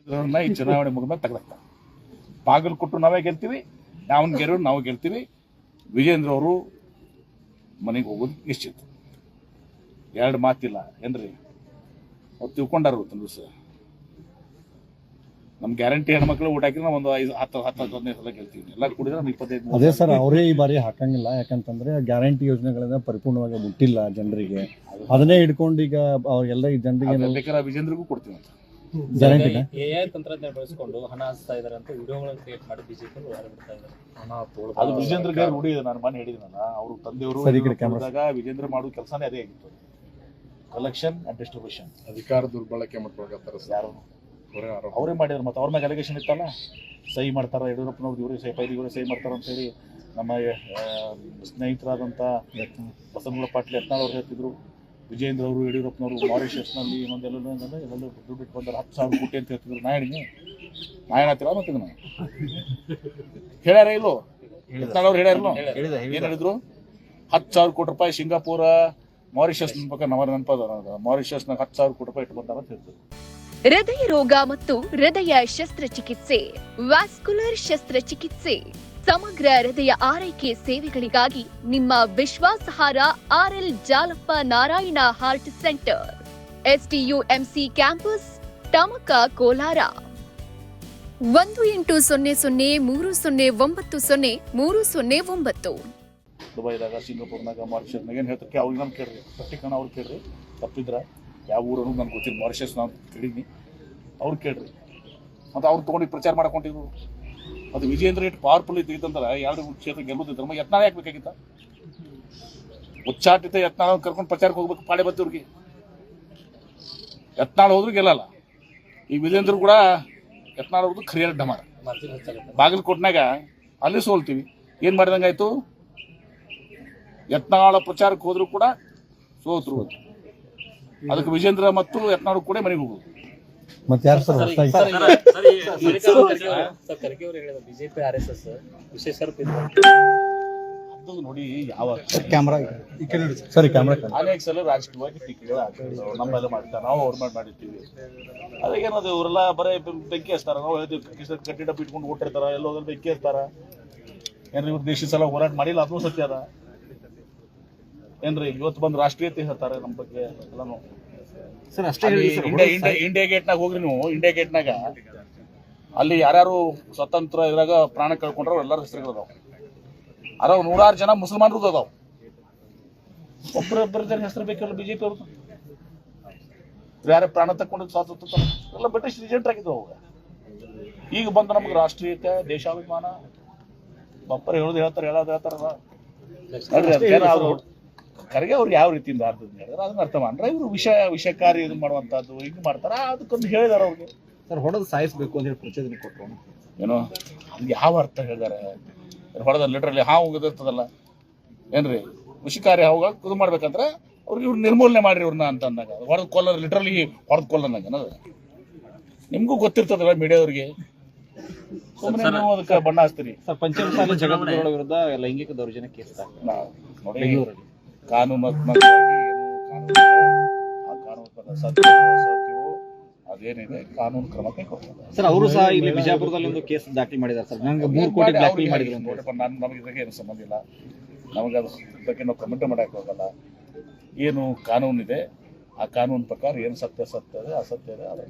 ಈ ಚುನಾವಣೆ ಮುಗಿದ ತೆಗೆದಾಕ್ತಾರೆ. ಬಾಗಲಕೋಟು ನಾವೇ ಗೆಲ್ತೀವಿ, ದಾವಣಗೆರೆ ನಾವು ಗೆಲ್ತೀವಿ. ವಿಜೇಂದ್ರ ಅವರು ಮನೆಗೆ ಹೋಗೋದು ನಿಶ್ಚಿತ, ಎರಡು ಮಾತಿಲ್ಲ ಏನ್ರಿ. ಅವ್ರು ತಿಳ್ಕೊಂಡಾರ ಒಂದು ದಿವಸ ನಮ್ಮ ಗ್ಯಾರಂಟಿ ಹೆಣ್ಮಕ್ಳು ಊಟ ಹಾಕಿದ್ರೆ ನಾವು ಒಂದು 10-15 ಸಲ ಗೆಲ್ತೀವಿ. ಎಲ್ಲ ಕೂಡಿದ್ರೆ ನಾವು 25. ಅದೇ ಸರ್, ಅವರೇ ಈ ಬಾರಿ ಹಾಕಂಗಿಲ್ಲ. ಯಾಕಂತಂದ್ರೆ ಗ್ಯಾರಂಟಿ ಯೋಜನೆಗಳನ್ನ ಪರಿಪೂರ್ಣವಾಗಿ ಮುಟ್ಟಿಲ್ಲ ಜನರಿಗೆ. ಅದನ್ನೇ ಹಿಡ್ಕೊಂಡು ಈಗ ಅವ್ರಿಗೆಲ್ಲ ಈ ಜನರಿಗೆ ಬೇಕಾದ್ರೆ ವಿಜೇಂದ್ರಿಗೂ ಕೊಡ್ತೀವಿ ಅಂತ ಗ್ಯಾರಂಟಿ AI ತಂತ್ರಜ್ಞಾನ ಬಳಸಿಕೊಂಡು ಹಣ ಹಂಚ್ತಾ ಇದಾರೆ ಅಂತ ವಿಡಿಯೋಗಳನ್ನು ಕ್ರಿಯೇಟ್ ಮಾಡಿ ಬಿಜೆಪಿ ಹೊರಬಿಡ್ತಾ ಇದ್ದಾರೆ. ಅದು ವಿಜೇಂದ್ರಗೆ ರೂಢಿ ಇದೆ. ನಾನು ಮನೆ ಹೇಳಿದ್ನಲ್ಲ, ಅವರು ತಂದೆಯವರು ವಿಜೇಂದ್ರ ಮಾಡೋ ಕೆಲಸನೇ ಅದೇ ಆಗಿತ್ತು. ಕಲೆಕ್ಷನ್ ಅಂಡ್ ಡಿಸ್ಟ್ರಿಬ್ಯೂಷನ್ ಅಧಿಕಾರ ದುರ್ಬಳಕೆ ಮಾಡ್ಕೊಳಕತ್ತಾರ ಯಾರು ಅವರೇ ಮಾಡಿದ್ರು. ಮತ್ತೆ ಅವ್ರ ಮೇಲೆ ಅಲಿಗೇಷನ್ ಇತ್ತಲ್ಲ, ಸಹಿ ಮಾಡ್ತಾರೆ ಯಡಿಯೂರಪ್ಪನವ್ರು, ಇವರೇ ಸಹಿ ಮಾಡ್ತಾರೆ ಅಂತ ಹೇಳಿ ನಮ್ಮ ಸ್ನೇಹಿತರಾದಂಥ ಬಸವನಗೌಡ ಪಾಟೀಲ್ ಯತ್ನಾಳ್ ಅವ್ರು ಹೇಳ್ತಿದ್ರು. ವಿಜೇಂದ್ರ ಅವರು ಯಡಿಯೂರಪ್ಪನವರು ಮಾರಿಷಸ್ನಲ್ಲಿ ಇನ್ನೊಂದೆಲ್ಲ ದುಡ್ಡು ಬಿಟ್ಟು ಬಂದಾರೆ 10,000 ಕೋಟಿ ಅಂತ ಹೇಳ್ತಿದ್ರು. ನಾ ಏನತ್ತೀರ ಮತ್ತೆ ನಾನು ಹೇಳ್ಯಾರ ಇಲ್ಲೋ, ಯತ್ನಾಳ್ ಅವ್ರು ಹೇಳ್ಯಾರಲ್ಲ, ಏನು ಹೇಳಿದ್ರು? 10,000 ಕೋಟಿ ರೂಪಾಯಿ ಸಿಂಗಾಪುರ ಮಾರಿಷಸ್ ನೆನಪದ ಮಾರಿಷಸ್ನಾಗ 10,000 ಕೋಟಿ ರೂಪಾಯಿ ಇಟ್ಟು ಬಂದಾರ ಅಂತ ಹೇಳ್ತಿದ್ರು. ಹೃದಯ ರೋಗ ಮತ್ತು ಹೃದಯ ಶಸ್ತ್ರಚಿಕಿತ್ಸೆ, ವ್ಯಾಸ್ಕುಲರ್ ಶಸ್ತ್ರಚಿಕಿತ್ಸೆ, ಸಮಗ್ರ ಹೃದಯ ಆರೈಕೆ ಸೇವೆಗಳಿಗಾಗಿ ನಿಮ್ಮ ವಿಶ್ವಾಸಾರ್ಹ RL Jalappa Narayana heart centre, STUMC campus, Tamaka, Kolar. 180030090309. ದುಬೈದಾಗ, ಸಿಂಗಾಪುರ್ನಾಗ, ಮಾರಿಷಸ್ನಾಗ ಏನು ಹೇಳ್ತಾರೆ ಅವ್ರಿಗೆ ನಾನು ಕೇಳ್ರಿ, ಪಟ್ಟಿಕಣ ಅವ್ರು ಕೇಳ್ರಿ. ತಪ್ಪಿದ್ರ ಯಾವ ಊರನ್ನು ನನಗೆ ಗೊತ್ತಿಲ್ಲ, ಮಾರಿಷಸ್ ನಾನು ತಿಳಿದೀನಿ, ಅವ್ರು ಕೇಳ್ರಿ. ಮತ್ತು ಅವ್ರು ತೊಗೊಂಡು ಪ್ರಚಾರ ಮಾಡ್ಕೊಂಡಿದ್ರು. ಅದು ವಿಜೇಂದ್ರ ಎಷ್ಟು ಪವರ್ಫುಲ್ ಇದ್ದಂದ್ರೆ 2 ಕ್ಷೇತ್ರ ಗೆಲ್ಲುದಿದ್ರೆ ಯತ್ನಾಳ ಹಾಕ್ಬೇಕಾಗಿತ್ತ? ಉಚ್ಚಾಟಿತ ಯತ್ನಾಳ ಕರ್ಕೊಂಡು ಪ್ರಚಾರಕ್ಕೆ ಹೋಗ್ಬೇಕು, ಪಾಡೆ ಬತ್ತಿವ್ರಿಗೆ. ಯತ್ನಾಳ್ ಹೋದ್ರು ಗೆಲ್ಲಲ್ಲ. ಈ ವಿಜೇಂದ್ರ ಕೂಡ ಯತ್ನಾಳ್ ಅವ್ರದ್ದು ಖರಿಯ ಡಮಾರ. ಬಾಗಲಕೋಟ್ನಾಗ ಅಲ್ಲಿ ಸೋಲ್ತೀವಿ. ಏನು ಮಾಡಿದಂಗಾಯ್ತು? ಯತ್ನಾಳ ಪ್ರಚಾರಕ್ಕೆ ಹೋದ್ರು ಕೂಡ ಸೋತ್ರು. ಅದಕ್ಕೆ ವಿಜೇಂದ್ರ ಮತ್ತು ಯತ್ನಾಳ್ ಕೂಡ ಮನೆಗೆ ಹೋಗುದು. ಮತ್ತೆ ಯಾರು ಸರ್ ಬಿಜೆಪಿ RSS ವಿಶೇಷ ನೋಡಿ. ಯಾವ ಕ್ಯಾಮ್ರಾ ಸರಿ, ಕ್ಯಾಮ್ರಾ ಅನೇಕ ಸಲ ರಾಜಕೀಯವಾಗಿ ಟೀಕೆಗಳು ಆಗ್ತದೆ. ನಮ್ಮೆಲ್ಲ ಮಾಡ್ತಾರೆ, ನಾವು ಅವ್ರ ಮೇಲೆ ಮಾಡಿರ್ತೀವಿ. ಅದಕ್ಕೇನದು ಇವರೆಲ್ಲ ಬರೀ ಬೆಂಕಿ ಹಚ್ತಾರ. ನಾವು ಹೇಳ್ತೀವಿ ಕಟ್ಟಿಡ ಬಿಟ್ಕೊಂಡು ಓಟಿರ್ತಾರ, ಎಲ್ಲೋದ್ರಲ್ಲಿ ಬೆಂಕಿ ಹಚ್ತಾರ. ಏನ್ರಿ ಇವ್ರು ದೇಶದ ಸಲ ಹೋರಾಟ ಮಾಡಿಲ್ಲ, ಅದೂ ಸತ್ಯ ಅದ ಏನ್ರಿ. ಇವತ್ತು ಬಂದು ರಾಷ್ಟ್ರೀಯತೆ ಹೇಳ್ತಾರೆ ನಮ್ಮ ಬಗ್ಗೆ ಎಲ್ಲಾನು. ಇಂಡಿಯಾ ಗೇಟ್ನಾಗ ಹೋಗ್ರಿ ನೀವು. ಇಂಡಿಯಾ ಗೇಟ್ನಾಗ ಅಲ್ಲಿ ಯಾರ್ಯಾರು ಸ್ವತಂತ್ರ ಇದ್ರಾಗ ಪ್ರಾಣ ಕಳ್ಕೊಂಡ್ರ ಎಲ್ಲರ ಹೆಸರುಗಳು ಅದಾವ. 100 ಜನ ಮುಸಲ್ಮಾನರು ಅದಾವ. ಒಬ್ಬರ ಜನ ಹೆಸರು ಬೇಕಲ್ಲ ಬಿಜೆಪಿ ಅವ್ರದ್ದು. ಯಾರೇ ಪ್ರಾಣ ತಕ್ಕೊಂಡು ಸ್ವಾತಂತ್ರ್ಯ ಎಲ್ಲ ಬ್ರಿಟಿಷ್ ಏಜೆಂಟ್ ಆಗಿದ್ರು ಅವಾಗ. ಈಗ ಬಂದು ನಮ್ಗೆ ರಾಷ್ಟ್ರೀಯತೆ, ದೇಶಾಭಿಮಾನ ಬಪ್ಪರ್ ಹೇಳ್ತಾರ. ಕರೆಗೆ ಅವ್ರು ಯಾವ ರೀತಿಯಿಂದ ಹೇಳಿದ್ರೆ ಅದನ್ನ ಅರ್ಥ ಮಾಡ್ರೆ ಇವರು ವಿಷಕಾರಿ ಇದು ಮಾಡುವಂತದ್ದು ಹಿಂಗೆ ಮಾಡ್ತಾರ. ಅದಕ್ಕೊಂದು ಹೇಳಿದಾರ ಅವ್ರಿಗೆ. ಸರ್, ಹೊಡೆದು ಸಾಯಿಸ್ಬೇಕು ಅಂತ ಹೇಳಿ ಪ್ರಚೋದನೆ ಕೊಟ್ಟರು. ಏನೋ ಅದು ಯಾವ ಅರ್ಥ ಹೇಳಿದಾರೆ? ಹೊಡೆದ ಲಿಟ್ರಲಿ ಹಾವು ಇರ್ತದಲ್ಲ ಏನ್ರಿ, ವಿಷಕಾರಿ ಹಾವುಗಳು ಇದು ಮಾಡ್ಬೇಕಂದ್ರೆ ಅವ್ರಿಗೆ ಇವ್ರು ನಿರ್ಮೂಲನೆ ಮಾಡ್ರಿ ಇವ್ರನ್ನ ಅಂತ ಅಂದಾಗ ಹೊಡೆದು ಕೊಲ್ಲರ್, ಲಿಟ್ರಲಿ ಹೊಡೆದು ಕೊಲ್ಲನಾಗ ಅನ್ನೋದು ನಿಮ್ಗೂ ಗೊತ್ತಿರ್ತದಲ್ಲ ಮೀಡಿಯಾದವ್ರಿಗೆ. ಸುಮ್ಮನೆ ನೀವು ಅದಕ್ಕೆ ಬಣ್ಣ ಹಚ್ತೀರಿ. ಸರ್, ಪಂಚಮಸಾಲಿ ಜಗದ್ಗುರುಗಳ ವಿರುದ್ಧ ಲೈಂಗಿಕ ದೌರ್ಜನ್ಯ ಕೇಸ್ ನೋಡಿ. ಕಾನೂನಾತ್ಮಕವಾಗಿ ಅದೇನಿದೆ ಕಾನೂನು ಕ್ರಮ ಕೈಗೊಳ್ತಾರೆ. ಸರ್, ಅವರು ಸಹ ಇಲ್ಲಿ ಬಿಜಾಪುರದಲ್ಲಿ ಒಂದು ಕೇಸ್ ದಾಖಲೆ ಮಾಡಿದ್ದಾರೆ ಸರ್. ನನಗೆ 3 ಕೋಟಿ ಬ್ಲಾಕ್ ಮೇಲ್ ಮಾಡಿದ್ರು. ನಮಗೆ ಇದಕ್ಕೆ ಏನು ಸಂಬಂಧ ಇಲ್ಲ. ನಮಗೆ ಅದ್ರ ಬಗ್ಗೆ ನಾವು ಕಮೆಂಟ್ ಮಾಡಕ್ಕೆ ಹೋಗಲ್ಲ. ಏನು ಕಾನೂನಿದೆ ಆ ಕಾನೂನು ಪ್ರಕಾರ ಏನು ಸತ್ಯ ಇದೆ, ಅಸತ್ಯ ಇದೆ, ಅದರ